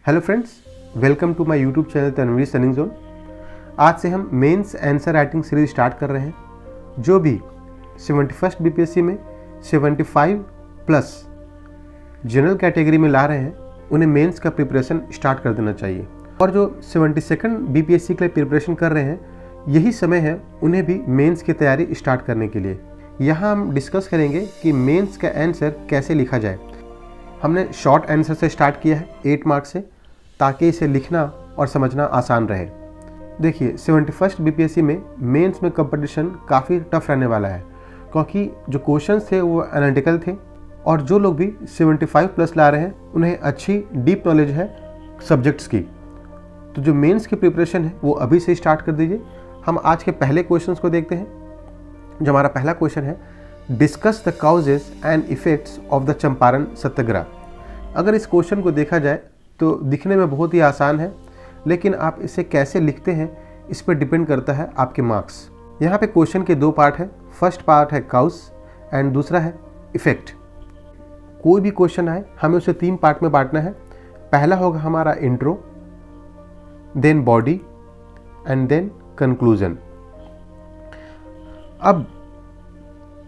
Hello friends, welcome to my YouTube channel Tanveer studying zone. आज से हम mains answer writing series start कर रहे हैं। जो भी 71st बीपीएससी में 75 प्लस जनरल कैटेगरी में ला रहे हैं उन्हें मेंस का प्रिपरेशन स्टार्ट कर देना चाहिए, और जो 72nd बीपीएससी के लिए प्रिपरेशन कर रहे हैं यही समय है उन्हें भी मेंस की तैयारी स्टार्ट करने के लिए। यहाँ हम डिस्कस करेंगे कि मेंस का आंसर कैसे लिखा जाए। हमने शॉर्ट आंसर से स्टार्ट किया है 8 मार्क्स से, ताकि इसे लिखना और समझना आसान रहे। देखिए 71st बीपीएससी में मेंस में कंपटीशन काफ़ी टफ रहने वाला है, क्योंकि जो क्वेश्चंस थे वो एनालिटिकल थे, और जो लोग भी 75 प्लस ला रहे हैं उन्हें अच्छी डीप नॉलेज है सब्जेक्ट्स की। तो जो मेंस की प्रिपरेशन है वो अभी से स्टार्ट कर दीजिए। हम आज के पहले क्वेश्चंस को देखते हैं। जो हमारा पहला क्वेश्चन है, discuss the causes and effects of the Champaran Satyagraha. अगर इस क्वेश्चन को देखा जाए तो दिखने में बहुत ही आसान है, लेकिन आप इसे कैसे लिखते हैं इस पर डिपेंड करता है आपके मार्क्स। यहाँ पे क्वेश्चन के 2 पार्ट है। फर्स्ट पार्ट है काउज एंड दूसरा है इफेक्ट। कोई भी क्वेश्चन आए हमें उसे 3 पार्ट में बांटना है। पहला होगा हमारा intro, then body and then conclusion. अब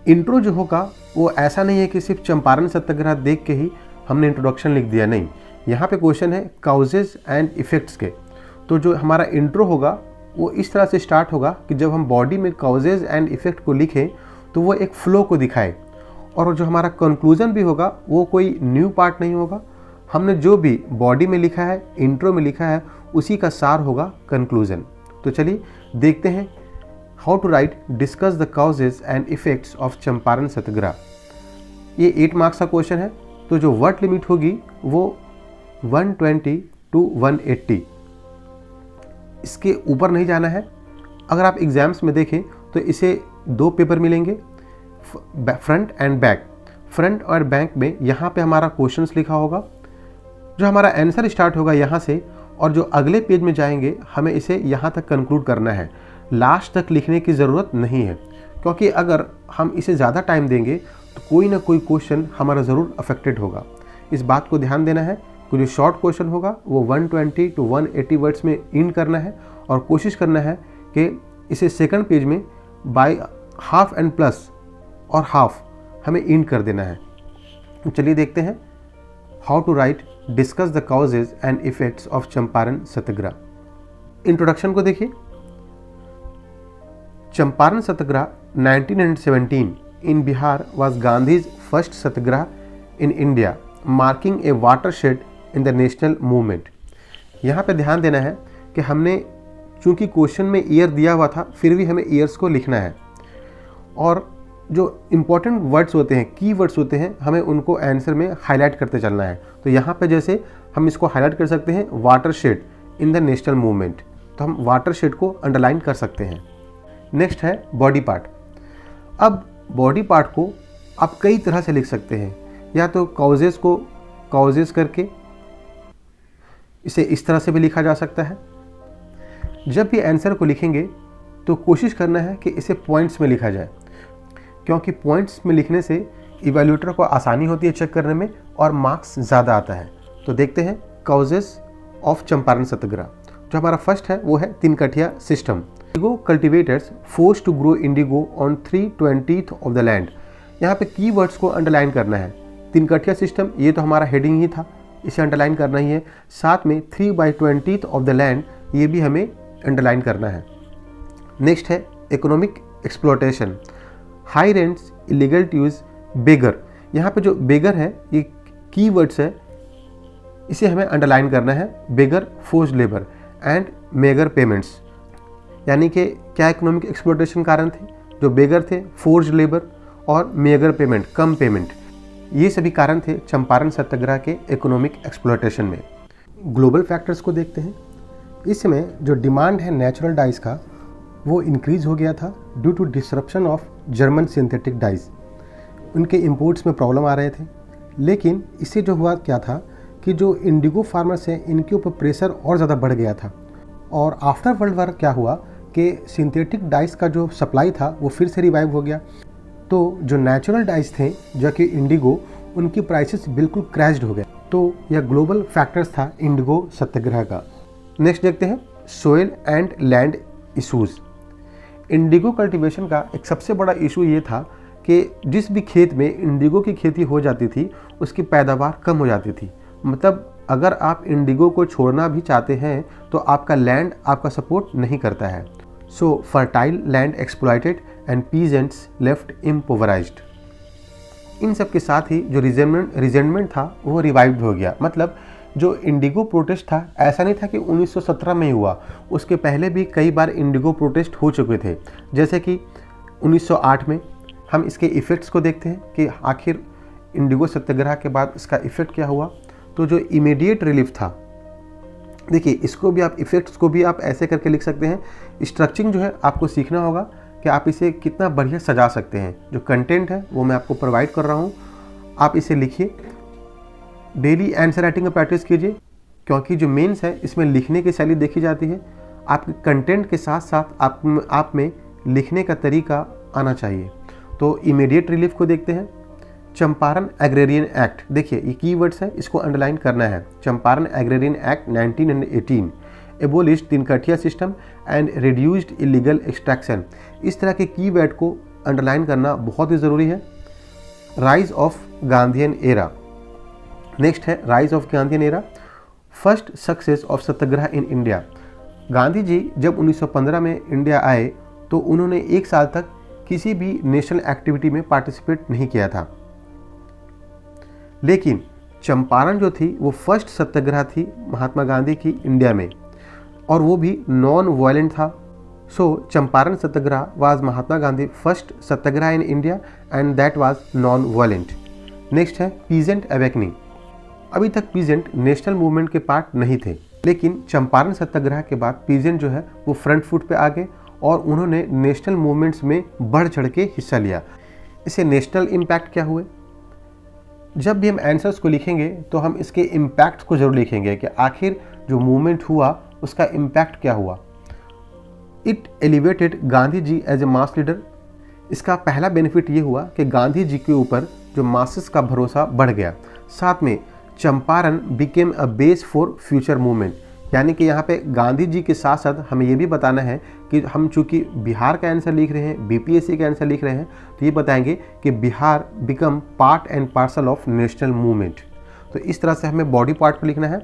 इंट्रो जो होगा वो ऐसा नहीं है कि सिर्फ चंपारण सत्याग्रह देख के ही हमने इंट्रोडक्शन लिख दिया, नहीं। यहाँ पे क्वेश्चन है काउजेस एंड इफेक्ट्स के। तो जो हमारा इंट्रो होगा वो इस तरह से स्टार्ट होगा कि जब हम बॉडी में काउजेस एंड इफेक्ट को लिखें तो वो एक फ्लो को दिखाए, और जो हमारा कंक्लूजन भी होगा वो कोई न्यू पार्ट नहीं होगा। हमने जो भी बॉडी में लिखा है, इंट्रो में लिखा है, उसी का सार होगा कंक्लूजन। तो चलिए देखते हैं how to write discuss the causes and effects of Champaran Satyagraha. ये 8 मार्क्स का क्वेश्चन है, तो जो वर्ड लिमिट होगी वो 120 to 180, इसके ऊपर नहीं जाना है। अगर आप एग्जाम्स में देखें तो इसे 2 पेपर मिलेंगे, फ्रंट एंड बैक। फ्रंट और बैक में यहाँ पे हमारा क्वेश्चंस लिखा होगा, जो हमारा आंसर स्टार्ट होगा यहाँ से, और जो अगले पेज में जाएंगे हमें इसे यहाँ तक कंक्लूड करना है। लास्ट तक लिखने की ज़रूरत नहीं है, क्योंकि अगर हम इसे ज़्यादा टाइम देंगे तो कोई ना कोई क्वेश्चन हमारा ज़रूर अफेक्टेड होगा। इस बात को ध्यान देना है कि जो शॉर्ट क्वेश्चन होगा वो 120 to 180 वर्ड्स में इन करना है, और कोशिश करना है कि इसे सेकंड पेज में बाय हाफ एंड प्लस और हाफ हमें इन कर देना है। चलिए देखते हैं how to write discuss the causes and effects of Champaran Satyagraha. Introduction को देखिए। चंपारण सत्याग्रह 1917 in Bihar was Gandhi's first satyagraha in India, marking a watershed in the national movement। यहाँ पे ध्यान देना है कि हमने चूंकि क्वेश्चन में ईयर दिया हुआ था, फिर भी हमें ईयर्स को लिखना है, और जो इम्पोर्टेंट वर्ड्स होते हैं, की वर्ड्स होते हैं, हमें उनको आंसर में हाईलाइट करते चलना है। तो यहाँ पे जैसे हम इसको हाईलाइट कर सकते हैं watershed in the national movement, तो हम वाटरशेड को अंडरलाइन कर सकते हैं। नेक्स्ट है बॉडी पार्ट। अब बॉडी पार्ट को आप कई तरह से लिख सकते हैं, या तो काउजेस को काउजेस करके इसे इस तरह से भी लिखा जा सकता है। जब भी आंसर को लिखेंगे तो कोशिश करना है कि इसे पॉइंट्स में लिखा जाए, क्योंकि पॉइंट्स में लिखने से इवैल्यूएटर को आसानी होती है चेक करने में, और मार्क्स ज़्यादा आता है। तो देखते हैं काउजेस ऑफ चंपारण सत्याग्रह। जो हमारा फर्स्ट है वो है 3 कठिया system. Indigo cultivators force to grow indigo on 3/20 of the land. यहाँ पे कीवर्ड्स को अंडरलाइन करना है। 3 कठिया सिस्टम, ये तो हमारा हेडिंग ही था, इसे अंडरलाइन करना ही है। साथ में 3/20 ऑफ द लैंड, ये भी हमें अंडरलाइन करना है। नेक्स्ट है economic exploitation, high rents, illegal to use, begar. यहाँ पे जो बेगर है ये कीवर्ड्स है, इसे हमें अंडरलाइन करना है। Begar, forced labour and meagre payments. यानी कि क्या इकोनॉमिक एक्सप्लॉयटेशन कारण थे? जो बेगर थे, फोर्स्ड लेबर और मेगर पेमेंट, कम पेमेंट, ये सभी कारण थे चंपारण सत्याग्रह के इकोनॉमिक एक्सप्लॉयटेशन में। ग्लोबल फैक्टर्स को देखते हैं। इस समय जो डिमांड है नेचुरल डाइस का वो इंक्रीज़ हो गया था due to disruption of German synthetic dyes. उनके इंपोर्ट्स में प्रॉब्लम आ रहे थे, लेकिन इससे जो हुआ क्या था कि जो इंडिगो फार्मर्स हैं इनके ऊपर प्रेशर और ज़्यादा बढ़ गया था, और आफ्टर वर्ल्ड वार क्या हुआ कि सिंथेटिक डाइस का जो सप्लाई था वो फिर से रिवाइव हो गया। तो जो नेचुरल डाइस थे जो कि इंडिगो, उनकी प्राइसेस बिल्कुल क्रैश्ड हो गए। तो यह ग्लोबल फैक्टर्स था इंडिगो सत्याग्रह का। नेक्स्ट देखते हैं soil and land issues. Indigo cultivation का एक सबसे बड़ा इशू ये था कि जिस भी खेत में इंडिगो की खेती हो जाती थी उसकी पैदावार कम हो जाती थी। मतलब अगर आप इंडिगो को छोड़ना भी चाहते हैं तो आपका लैंड आपका सपोर्ट नहीं करता है। So fertile land exploited and peasants left impoverished. इन सब के साथ ही जो रिजेंटमेंट था वो रिवाइव्ड हो गया। मतलब जो इंडिगो प्रोटेस्ट था ऐसा नहीं था कि 1917 में ही हुआ, उसके पहले भी कई बार इंडिगो प्रोटेस्ट हो चुके थे। जैसे कि 1908 में हम इसके इफ़ेक्ट्स को देखते हैं कि आखिर इंडिगो सत्याग्रह के बाद इसका इफ़ेक्ट क्या हुआ। तो जो इमीडिएट रिलीफ था, देखिए इसको भी आप इफ़ेक्ट्स को भी आप ऐसे करके लिख सकते हैं। स्ट्रक्चरिंग जो है आपको सीखना होगा कि आप इसे कितना बढ़िया सजा सकते हैं। जो कंटेंट है वो मैं आपको प्रोवाइड कर रहा हूँ, आप इसे लिखिए, डेली आंसर राइटिंग का प्रैक्टिस कीजिए, क्योंकि जो मेंस है इसमें लिखने की शैली देखी जाती है। आपके कंटेंट के साथ साथ आप में लिखने का तरीका आना चाहिए। तो इमीडिएट रिलीफ को देखते हैं। चंपारण एग्रेरियन एक्ट, देखिए ये कीवर्ड्स है, इसको अंडरलाइन करना है। Champaran agrarian act 1918 एबोलिश्ड Tinkathia system and reduced illegal extraction. इस तरह के कीवर्ड को अंडरलाइन करना बहुत ही ज़रूरी है। Rise of Gandhian era, next है rise of Gandhian era, first success of Satyagraha in India. Gandhi ji जब 1915 में इंडिया आए तो उन्होंने एक साल तक किसी भी नेशनल एक्टिविटी में पार्टिसिपेट नहीं किया था, लेकिन चंपारण जो थी वो फर्स्ट सत्याग्रह थी महात्मा गांधी की इंडिया में, और वो भी नॉन वायलेंट था। So Champaran Satyagraha was Mahatma Gandhi first Satyagraha in India and that was non violent. Next है पीजेंट अवेकनिंग। अभी तक पीजेंट नेशनल मूवमेंट के पार्ट नहीं थे, लेकिन चंपारण सत्याग्रह के बाद पीजेंट जो है वो फ्रंट फुट पे आ गए और उन्होंने नेशनल मूवमेंट्स में बढ़ चढ़ के हिस्सा लिया। इससे नेशनल इम्पैक्ट क्या हुए? जब भी हम आंसर्स को लिखेंगे तो हम इसके इम्पैक्ट को जरूर लिखेंगे कि आखिर जो मूवमेंट हुआ उसका इम्पैक्ट क्या हुआ। It elevated Gandhi ji as a mass leader. इसका पहला बेनिफिट ये हुआ कि गांधी जी के ऊपर जो मासेस का भरोसा बढ़ गया। साथ में Champaran became a base for future movement, यानी कि यहाँ पे गांधी जी के साथ साथ हमें ये भी बताना है कि हम चूँकि बिहार का आंसर लिख रहे हैं, बीपीएससी का आंसर लिख रहे हैं, तो ये बताएंगे कि Bihar become part and parcel of national movement. तो इस तरह से हमें बॉडी पार्ट को लिखना है।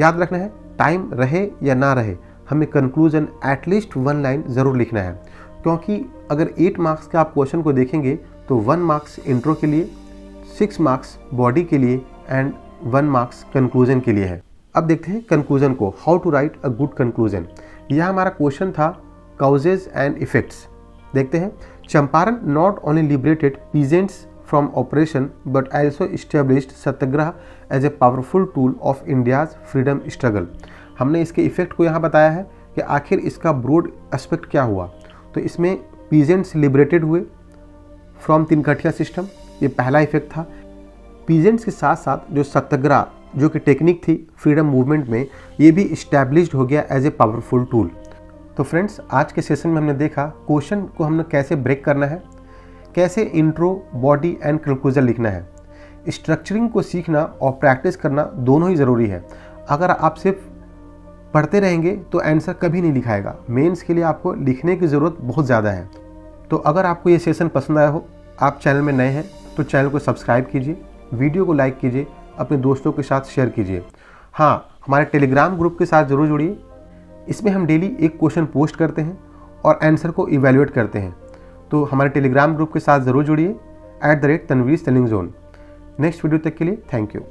याद रखना है टाइम रहे या ना रहे, हमें कंक्लूजन एटलीस्ट 1 लाइन ज़रूर लिखना है, क्योंकि अगर 8 मार्क्स के आप क्वेश्चन को देखेंगे तो 1 मार्क्स इंट्रो के लिए, 6 मार्क्स बॉडी के लिए एंड 1 मार्क्स कंक्लूजन के लिए है। अब देखते हैं कंक्लूजन को, how to write a good conclusion. यह हमारा क्वेश्चन था काउजेज एंड इफेक्ट्स। देखते हैं, Champaran not only liberated peasants from oppression but also established Satyagraha as a powerful tool of India's freedom struggle. हमने इसके इफेक्ट को यहाँ बताया है कि आखिर इसका ब्रॉड एस्पेक्ट क्या हुआ। तो इसमें पीजेंट्स लिबरेटेड हुए फ्रॉम तिनकठिया सिस्टम, ये पहला इफेक्ट था। पीजेंट्स के साथ साथ जो सत्याग्रह जो कि टेक्निक थी फ्रीडम मूवमेंट में, ये भी इस्टेब्लिश्ड हो गया एज ए पावरफुल टूल। तो फ्रेंड्स, आज के सेशन में हमने देखा क्वेश्चन को हमने कैसे ब्रेक करना है, कैसे इंट्रो, बॉडी एंड कंक्लूजन लिखना है। स्ट्रक्चरिंग को सीखना और प्रैक्टिस करना दोनों ही ज़रूरी है। अगर आप सिर्फ पढ़ते रहेंगे तो आंसर कभी नहीं लिखाएगा। मेंस के लिए आपको लिखने की ज़रूरत बहुत ज़्यादा है। तो अगर आपको ये सेशन पसंद आया हो, आप चैनल में नए हैं तो चैनल को सब्सक्राइब कीजिए, वीडियो को लाइक कीजिए, अपने दोस्तों के साथ शेयर कीजिए। हाँ, हमारे टेलीग्राम ग्रुप के साथ ज़रूर जुड़िए। इसमें हम डेली एक क्वेश्चन पोस्ट करते हैं और आंसर को इवैल्यूएट करते हैं। तो हमारे टेलीग्राम ग्रुप के साथ ज़रूर जुड़िए @Tanveer spelling zone. Next video तक के लिए थैंक यू।